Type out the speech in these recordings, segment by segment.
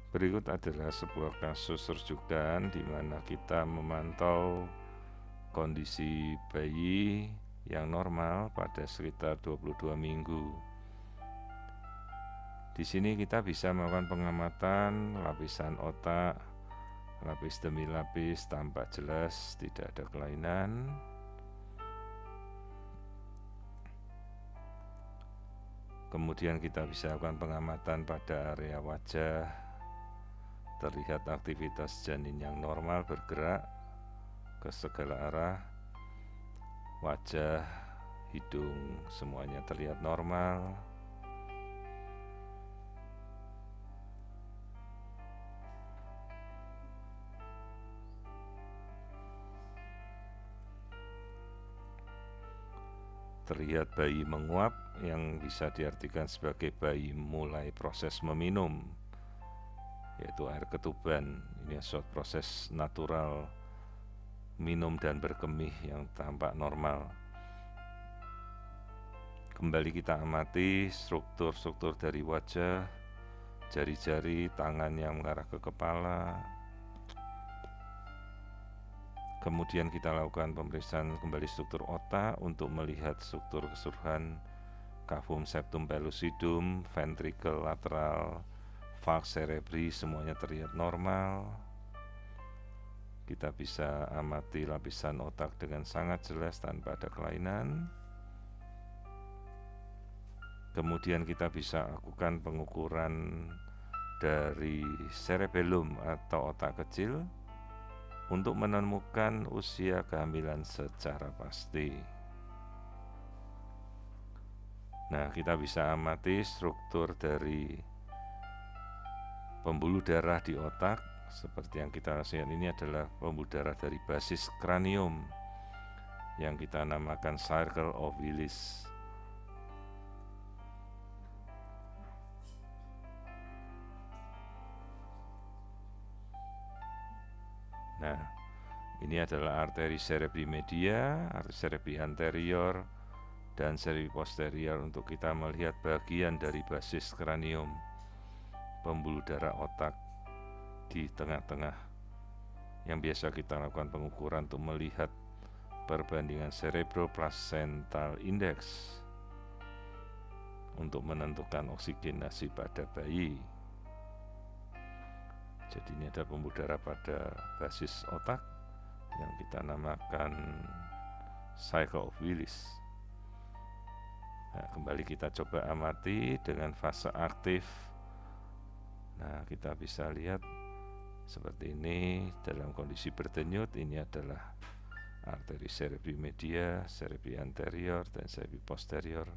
Berikut adalah sebuah kasus rujukan di mana kita memantau kondisi bayi yang normal pada sekitar 22 minggu. Di sini kita bisa melakukan pengamatan lapisan otak, lapis demi lapis tampak jelas, tidak ada kelainan. Kemudian kita bisa lakukan pengamatan pada area wajah, terlihat aktivitas janin yang normal bergerak ke segala arah, wajah, hidung, semuanya terlihat normal. Terlihat bayi menguap yang bisa diartikan sebagai bayi mulai proses meminum, yaitu air ketuban. Ini suatu proses natural minum dan berkemih yang tampak normal. Kembali kita amati struktur-struktur dari wajah, jari-jari, tangan yang mengarah ke kepala. Kemudian kita lakukan pemeriksaan kembali struktur otak untuk melihat struktur keseluruhan cavum, septum, pellucidum, ventricle lateral, falx cerebri, semuanya terlihat normal. Kita bisa amati lapisan otak dengan sangat jelas tanpa ada kelainan. Kemudian kita bisa lakukan pengukuran dari cerebellum atau otak kecil untuk menemukan usia kehamilan secara pasti. Nah, kita bisa amati struktur dari pembuluh darah di otak. Seperti yang kita lihat, ini adalah pembuluh darah dari basis kranium yang kita namakan Circle of Willis. Nah, ini adalah arteri cerebri media, arteri cerebri anterior, dan cerebri posterior untuk kita melihat bagian dari basis kranium, pembuluh darah otak di tengah-tengah, yang biasa kita lakukan pengukuran untuk melihat perbandingan cerebroplacental index untuk menentukan oksigenasi pada bayi. Jadi ini ada pembuluh darah pada basis otak yang kita namakan Circle of Willis. Nah, kembali kita coba amati dengan fase aktif. Nah, kita bisa lihat seperti ini dalam kondisi berdenyut. Ini adalah arteri cerebri media, cerebri anterior, dan cerebri posterior.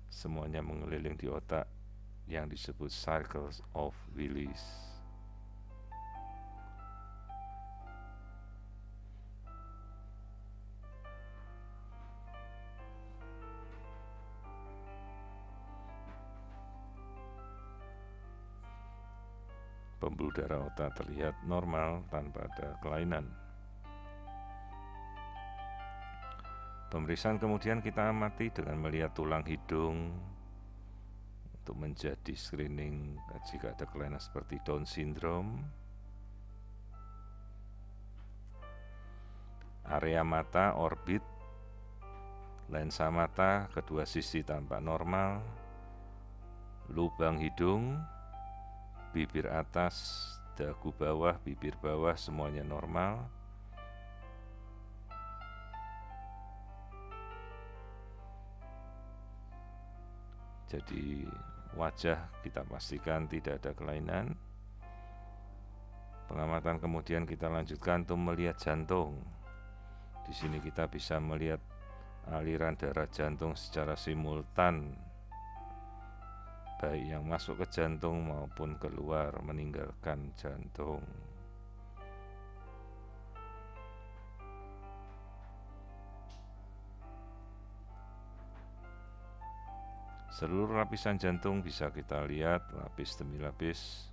Semuanya mengeliling di otak yang disebut Circle of Willis. Pembuluh darah otak terlihat normal tanpa ada kelainan. Pemeriksaan kemudian kita amati dengan melihat tulang hidung untuk menjadi screening jika ada kelainan seperti Down syndrome. Area mata, orbit, lensa mata kedua sisi tampak normal. Lubang hidung, bibir atas, dagu bawah, bibir bawah, semuanya normal. Jadi wajah kita pastikan tidak ada kelainan. Pengamatan kemudian kita lanjutkan untuk melihat jantung. Di sini kita bisa melihat aliran darah jantung secara simultan, baik yang masuk ke jantung maupun keluar meninggalkan jantung. Seluruh lapisan jantung bisa kita lihat lapis demi lapis,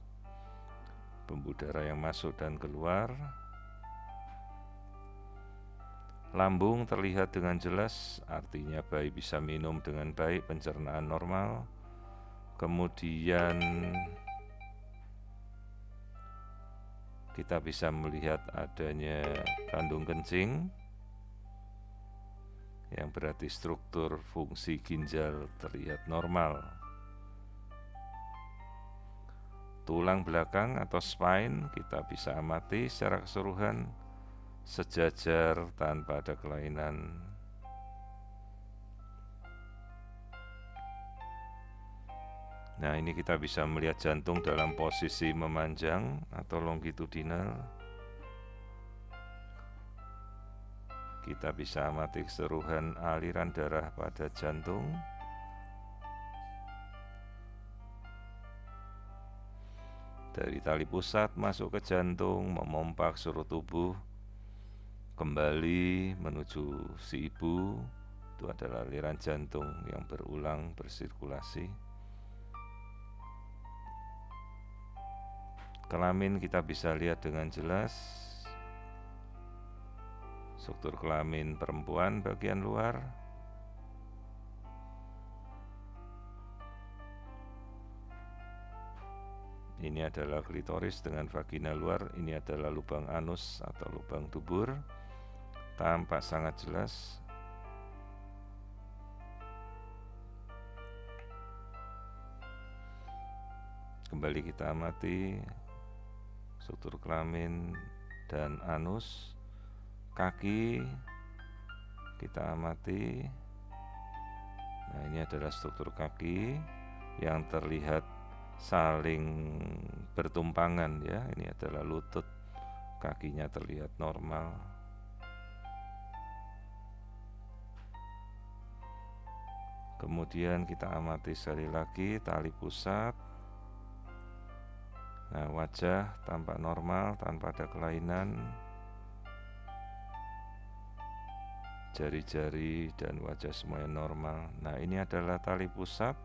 pembuluh darah yang masuk dan keluar. Lambung terlihat dengan jelas, artinya bayi bisa minum dengan baik, pencernaan normal. Kemudian kita bisa melihat adanya kandung kencing, yang berarti struktur fungsi ginjal terlihat normal. Tulang belakang atau spine kita bisa amati secara keseluruhan sejajar tanpa ada kelainan. Nah, ini kita bisa melihat jantung dalam posisi memanjang atau longitudinal. Kita bisa amati keseluruhan aliran darah pada jantung. Dari tali pusat masuk ke jantung, memompa ke seluruh tubuh, kembali menuju si ibu. Itu adalah aliran jantung yang berulang bersirkulasi. Kelamin kita bisa lihat dengan jelas. Struktur kelamin perempuan bagian luar. Ini adalah klitoris dengan vagina luar. Ini adalah lubang anus atau lubang dubur. Tampak sangat jelas. Kembali kita amati struktur kelamin dan anus. Kaki kita amati. Nah, ini adalah struktur kaki yang terlihat saling bertumpangan ya. Ini adalah lutut, kakinya terlihat normal. Kemudian kita amati sekali lagi tali pusat. Nah, wajah tampak normal tanpa ada kelainan. Jari-jari dan wajah semuanya normal. Nah, ini adalah tali pusat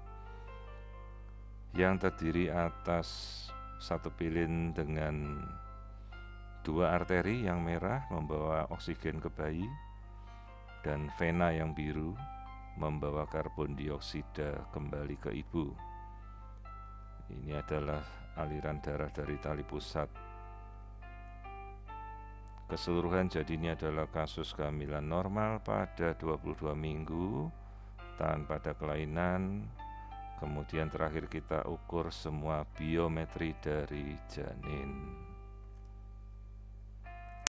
yang terdiri atas satu pilin dengan dua arteri yang merah membawa oksigen ke bayi dan vena yang biru membawa karbon dioksida kembali ke ibu. Ini adalah aliran darah dari tali pusat. Keseluruhan jadi ini adalah kasus kehamilan normal pada 22 minggu tanpa ada kelainan. Kemudian terakhir kita ukur semua biometri dari janin.